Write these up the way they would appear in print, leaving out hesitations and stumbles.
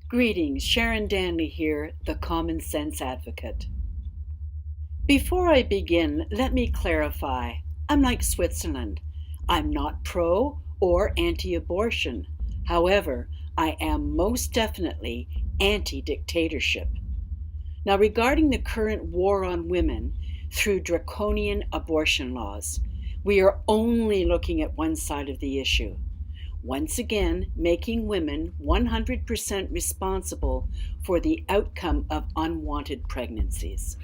Greetings, Sharon Danley here, the Common Sense Advocate. Before I begin, let me clarify. I'm like Switzerland. I'm not pro or anti-abortion. However, I am most definitely anti-dictatorship. Now, regarding the current war on women through draconian abortion laws, we are only looking at one side of the issue. Once again, making women 100% responsible for the outcome of unwanted pregnancies.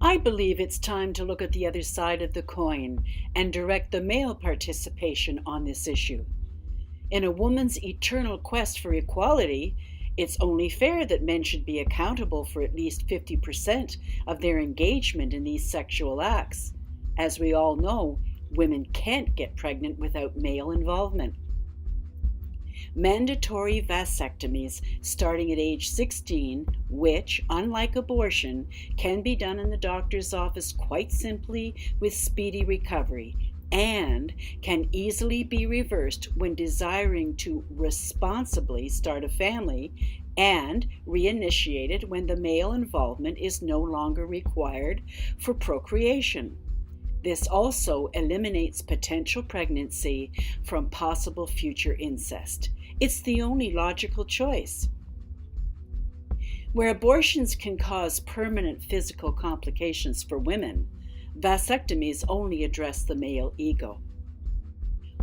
I believe it's time to look at the other side of the coin and direct the male participation on this issue. In a woman's eternal quest for equality, it's only fair that men should be accountable for at least 50% of their engagement in these sexual acts. As we all know, women can't get pregnant without male involvement. Mandatory vasectomies starting at age 16, which, unlike abortion, can be done in the doctor's office quite simply with speedy recovery, and can easily be reversed when desiring to responsibly start a family, and reinitiated when the male involvement is no longer required for procreation. This also eliminates potential pregnancy from possible future incest. It's the only logical choice. Where abortions can cause permanent physical complications for women, vasectomies only address the male ego.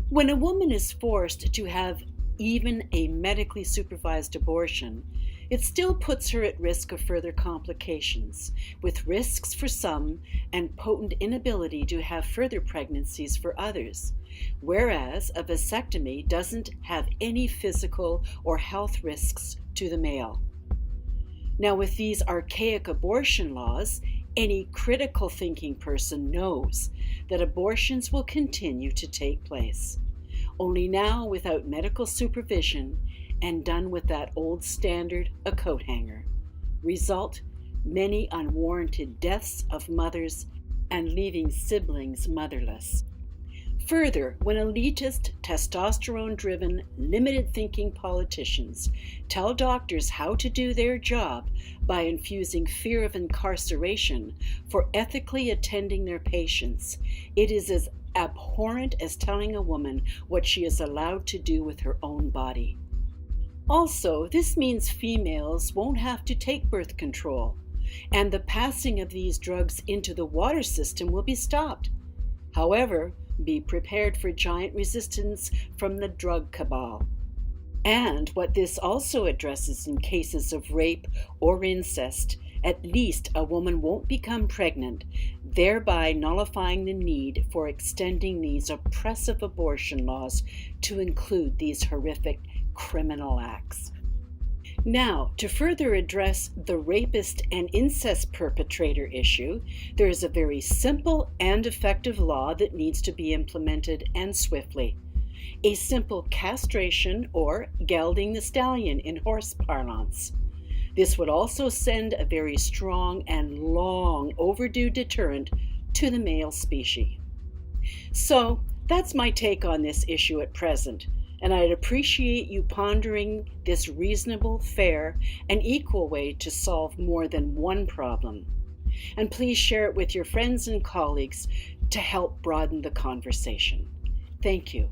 When a woman is forced to have even a medically supervised abortion, it still puts her at risk of further complications, with risks for some and potent inability to have further pregnancies for others, whereas a vasectomy doesn't have any physical or health risks to the male. Now, with these archaic abortion laws, any critical thinking person knows that abortions will continue to take place, only now without medical supervision and done with that old standard, a coat hanger. Result, many unwarranted deaths of mothers and leaving siblings motherless. Further, when elitist, testosterone-driven, limited-thinking politicians tell doctors how to do their job by infusing fear of incarceration for ethically attending their patients, it is as abhorrent as telling a woman what she is allowed to do with her own body. Also, this means females won't have to take birth control, and the passing of these drugs into the water system will be stopped. However, be prepared for giant resistance from the drug cabal. And what this also addresses in cases of rape or incest, at least a woman won't become pregnant, thereby nullifying the need for extending these oppressive abortion laws to include these horrific criminal acts. Now, to further address the rapist and incest perpetrator issue, there is a very simple and effective law that needs to be implemented, and swiftly. A simple castration, or gelding the stallion in horse parlance. This would also send a very strong and long overdue deterrent to the male species. So, that's my take on this issue at present, and I'd appreciate you pondering this reasonable, fair, and equal way to solve more than one problem. And please share it with your friends and colleagues to help broaden the conversation. Thank you.